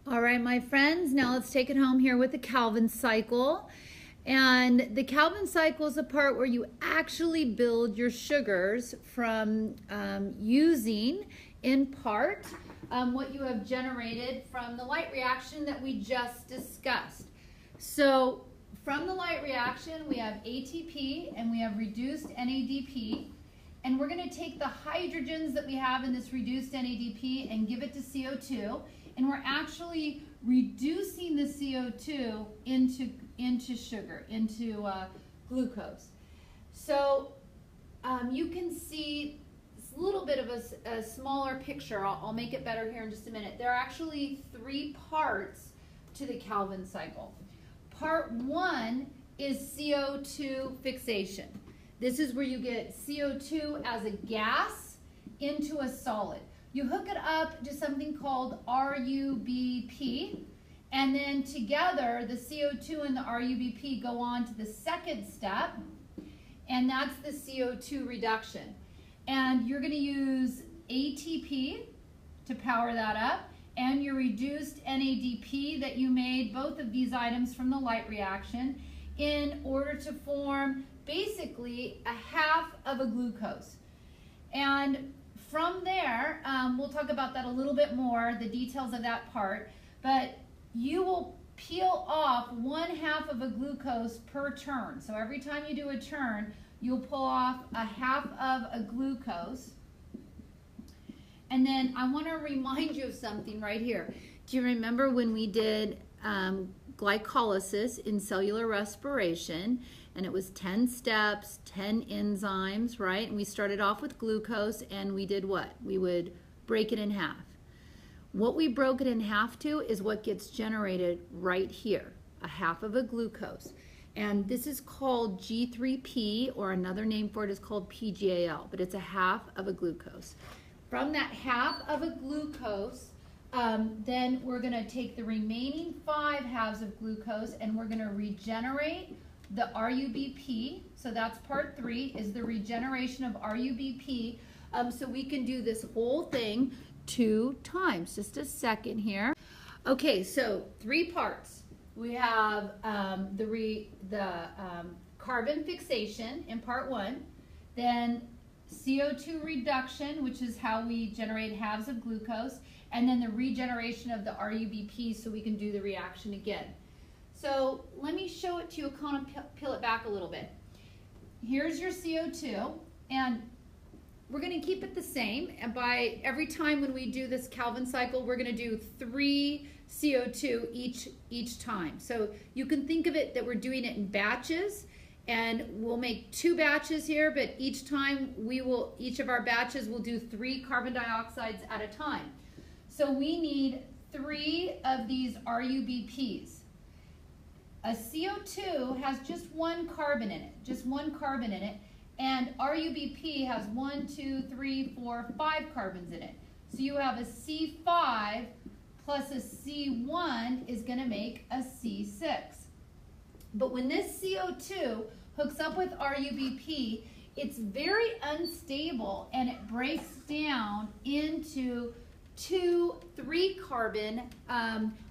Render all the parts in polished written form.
All right, my friends, now let's take it home here with the Calvin cycle. And the Calvin cycle is the part where you actually build your sugars from using, in part, what you have generated from the light reaction that we just discussed. So from the light reaction, we have ATP and we have reduced NADP. And we're going to take the hydrogens that we have in this reduced NADP and give it to CO2. And we're actually reducing the CO2 into sugar, into glucose. So you can see a little bit of a smaller picture. I'll make it better here in just a minute. There are actually 3 parts to the Calvin cycle. Part 1 is CO2 fixation. This is where you get CO2 as a gas into a solid. You hook it up to something called RUBP, and then together the CO2 and the RUBP go on to the second step, and that's the CO2 reduction. And you're going to use ATP to power that up, and your reduced NADP that you made, both of these items from the light reaction, in order to form basically a half of a glucose. And from there, we'll talk about that a little bit more, the details of that part, but you will peel off 1/2 of a glucose per turn. So every time you do a turn, you'll pull off a half of a glucose. And then I want to remind you of something right here. Do you remember when we did glycolysis in cellular respiration? And it was 10 steps, 10 enzymes, right? And we started off with glucose, and we did what? We would break it in half. What we broke it in half to is what gets generated right here, a half of a glucose. And this is called G3P, or another name for it is called PGAL, but it's a half of a glucose. From that half of a glucose, then we're gonna take the remaining 5 halves of glucose and we're gonna regenerate the RUBP. So that's part 3, is the regeneration of RUBP. So we can do this whole thing 2 times. Just a second here. Okay, so 3 parts. We have the carbon fixation in part 1, then CO2 reduction, which is how we generate halves of glucose, and then the regeneration of the RUBP so we can do the reaction again. So let me show it to you, kind of peel it back a little bit. Here's your CO2, and we're going to keep it the same. And by every time when we do this Calvin cycle, we're going to do 3 CO2 each time. So you can think of it that we're doing it in batches, and we'll make 2 batches here, but each time each of our batches will do 3 carbon dioxides at a time. So we need 3 of these RUBPs. A CO2 has just 1 carbon in it, and RUBP has 1, 2, 3, 4, 5 carbons in it. So you have a C5 plus a C1 is going to make a C6. But when this CO2 hooks up with RUBP, it's very unstable and it breaks down into 2 3-carbon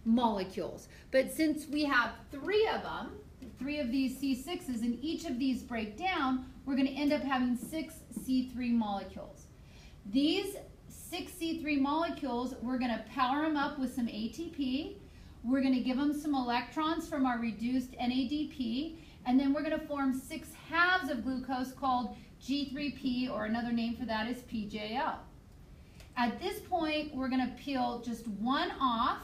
molecules. But since we have 3 of them, 3 of these C6s, and each of these break down, we're going to end up having 6 C3 molecules. These 6 C3 molecules, we're going to power them up with some ATP. We're going to give them some electrons from our reduced NADP, and then we're going to form 6 halves of glucose called G3P, or another name for that is PGAL. At this point, we're going to peel just 1 off,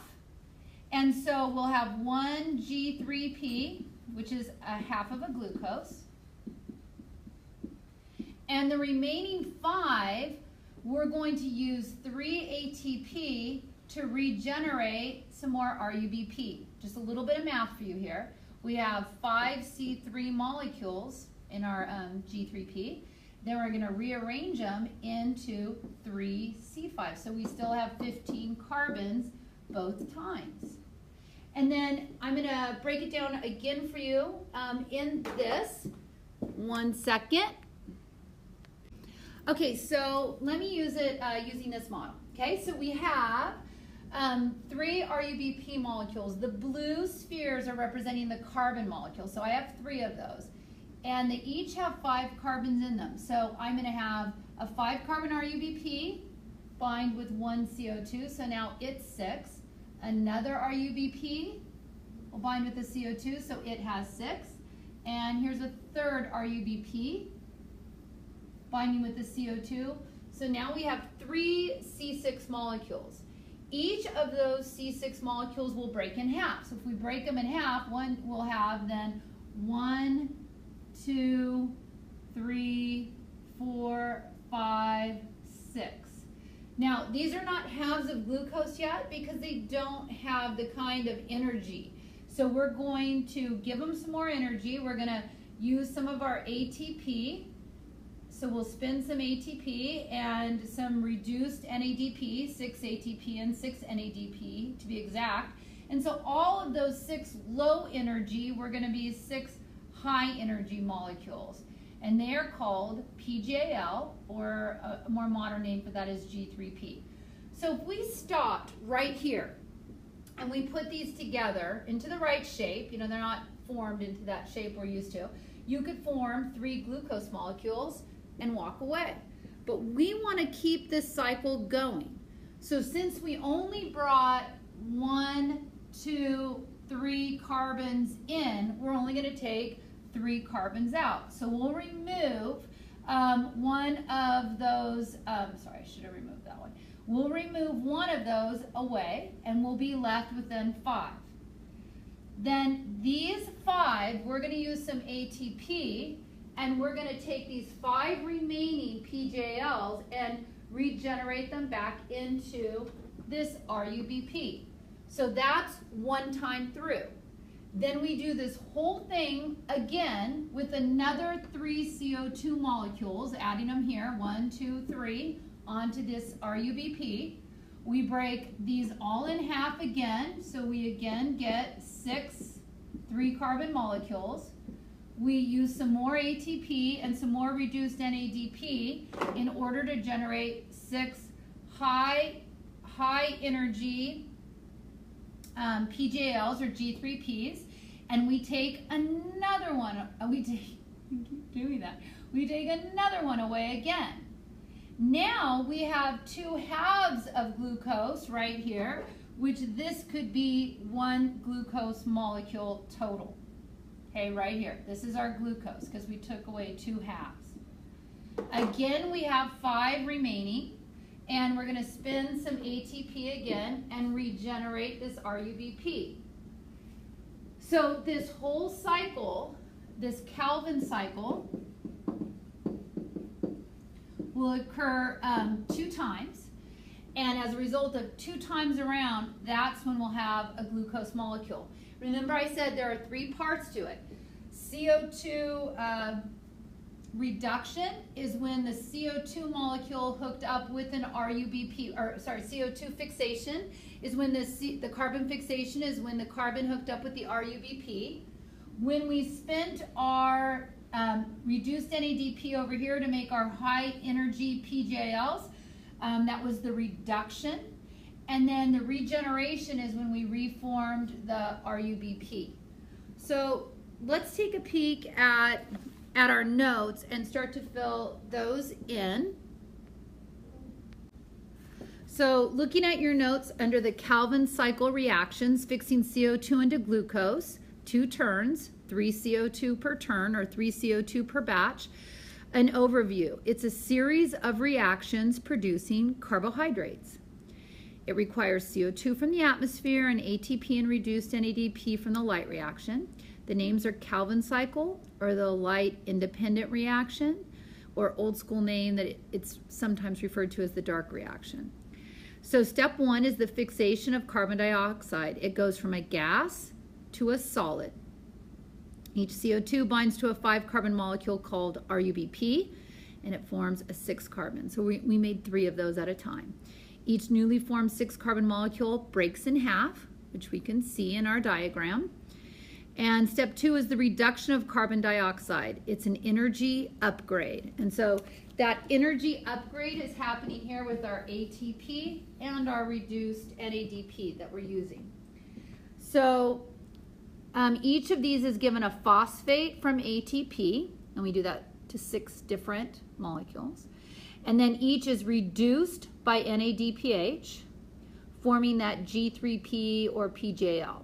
and so we'll have 1 G3P, which is a half of a glucose. And the remaining 5, we're going to use 3 ATP to regenerate some more RUBP. Just a little bit of math for you here. We have 5 C3 molecules in our G3P. Then we're going to rearrange them into 3 C5. So we still have 15 carbons both times. And then I'm going to break it down again for you in this. 1 second. Okay, so let me use it using this model. Okay, so we have 3 RUBP molecules. The blue spheres are representing the carbon molecules. So I have 3 of those. And they each have 5 carbons in them. So I'm going to have a 5 carbon RUBP bind with 1 CO2. So now it's 6. Another RUBP will bind with the CO2. So it has 6. And here's a third RUBP binding with the CO2. So now we have 3 C6 molecules. Each of those C6 molecules will break in half. So if we break them in half, one will have then 1, 2, 3, 4, 5, 6. Now, these are not halves of glucose yet because they don't have the kind of energy. So we're going to give them some more energy. We're going to use some of our ATP. So we'll spin some ATP and some reduced NADP, 6 ATP and 6 NADP to be exact. And so all of those 6 low energy were going to be 6 high energy molecules. And they are called PGAL, or a more modern name for that is G3P. So if we stopped right here and we put these together into the right shape, you know, they're not formed into that shape we're used to, you could form 3 glucose molecules and walk away. But we want to keep this cycle going. So since we only brought 1, 2, 3 carbons in, we're only going to take 3 carbons out. So we'll remove one of those, sorry, I should have removed that one. We'll remove one of those away and we'll be left with then 5. Then these 5, we're going to use some ATP and we're going to take these 5 remaining PJLs and regenerate them back into this RUBP. So that's one time through. Then we do this whole thing again with another 3 CO2 molecules, adding them here, 1, 2, 3, onto this RUBP. We break these all in half again, so we again get 6 3-carbon molecules. We use some more ATP and some more reduced NADP in order to generate 6 high energy PJLs or G3Ps, and we take another one. We take another one away again. Now we have 2 halves of glucose right here, which this could be 1 glucose molecule total. Okay, right here. This is our glucose because we took away 2 halves. Again, we have 5 remaining, and we're going to spin some ATP again and regenerate this RUBP. So this whole cycle, this Calvin cycle, will occur 2 times. And as a result of 2 times around, that's when we'll have a glucose molecule. Remember I said there are 3 parts to it. CO2 reduction is when the CO2 molecule hooked up with an RUBP, or sorry, CO2 fixation is when the carbon fixation is when the carbon hooked up with the RUBP. When we spent our reduced NADP over here to make our high energy PJLs, that was the reduction. And then the regeneration is when we reformed the RUBP. So let's take a peek at our notes and start to fill those in. So looking at your notes under the Calvin cycle reactions, fixing CO2 into glucose, 2 turns, 3 CO2 per turn or 3 CO2 per batch. An overview. It's a series of reactions producing carbohydrates. It requires CO2 from the atmosphere and ATP and reduced NADP from the light reaction. The names are Calvin cycle, or the light independent reaction, or old school name that it's sometimes referred to as the dark reaction. So step 1 is the fixation of carbon dioxide. It goes from a gas to a solid. Each CO2 binds to a 5-carbon molecule called RUBP, and it forms a 6-carbon. So we made 3 of those at a time. Each newly formed 6-carbon molecule breaks in half, which we can see in our diagram. And step 2 is the reduction of carbon dioxide. It's an energy upgrade. And so that energy upgrade is happening here with our ATP and our reduced NADP that we're using. So each of these is given a phosphate from ATP, and we do that to 6 different molecules. And then each is reduced by NADPH, forming that G3P or PGAL.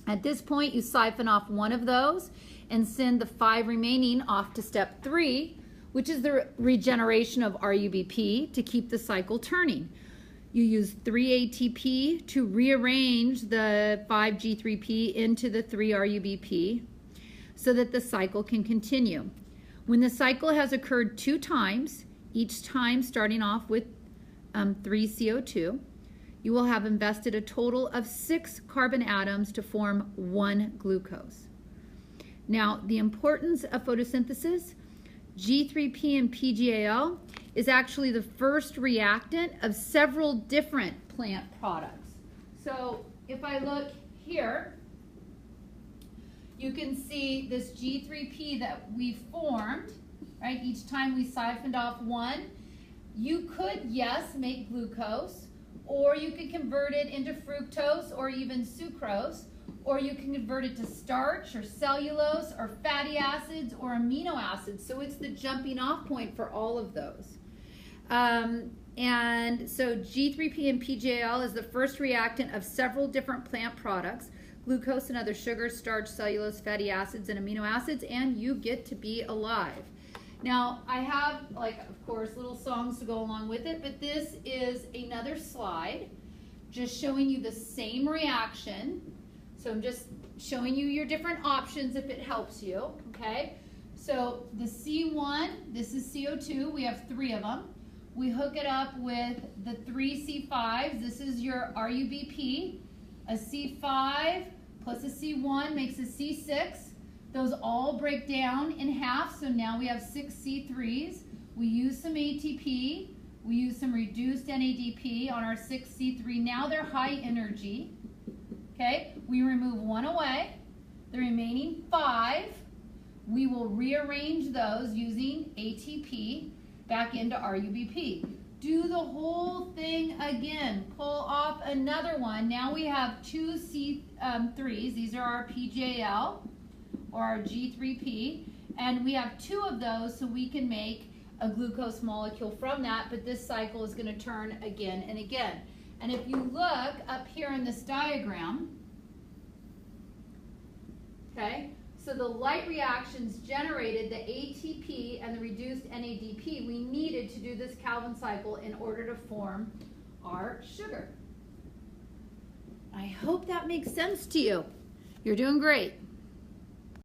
At this point, you siphon off one of those and send the 5 remaining off to step 3, which is the regeneration of RUBP to keep the cycle turning. You use 3 ATP to rearrange the 5 G3P into the 3 RUBP so that the cycle can continue. When the cycle has occurred 2 times, each time starting off with 3 CO2, you will have invested a total of 6 carbon atoms to form 1 glucose. Now, the importance of photosynthesis, G3P and PGAL is actually the first reactant of several different plant products. So if I look here, you can see this G3P that we formed, right? Each time we siphoned off 1. You could, yes, make glucose, or you could convert it into fructose or even sucrose, or you can convert it to starch or cellulose or fatty acids or amino acids. So it's the jumping off point for all of those. And so G3P and PGAL is the first reactant of several different plant products, glucose and other sugars, starch, cellulose, fatty acids, and amino acids, and you get to be alive. Now, I have, like, of course, little songs to go along with it, but this is another slide just showing you the same reaction. So I'm just showing you your different options if it helps you, okay? So the C1, this is CO2. We have 3 of them. We hook it up with the 3 C5s. This is your RUBP. A C5 plus a C1 makes a C6. Those all break down in half, so now we have 6 C3s. We use some ATP. We use some reduced NADP on our 6 C3. Now they're high energy. Okay, we remove 1 away. The remaining 5, we will rearrange those using ATP back into RUBP. Do the whole thing again. Pull off another one. Now we have 2 C3s. These are our PGAL or our G3P. And we have 2 of those, so we can make a glucose molecule from that. But this cycle is going to turn again and again. And if you look up here in this diagram, okay, so the light reactions generated the ATP and the reduced NADP we needed to do this Calvin cycle in order to form our sugar. I hope that makes sense to you. You're doing great.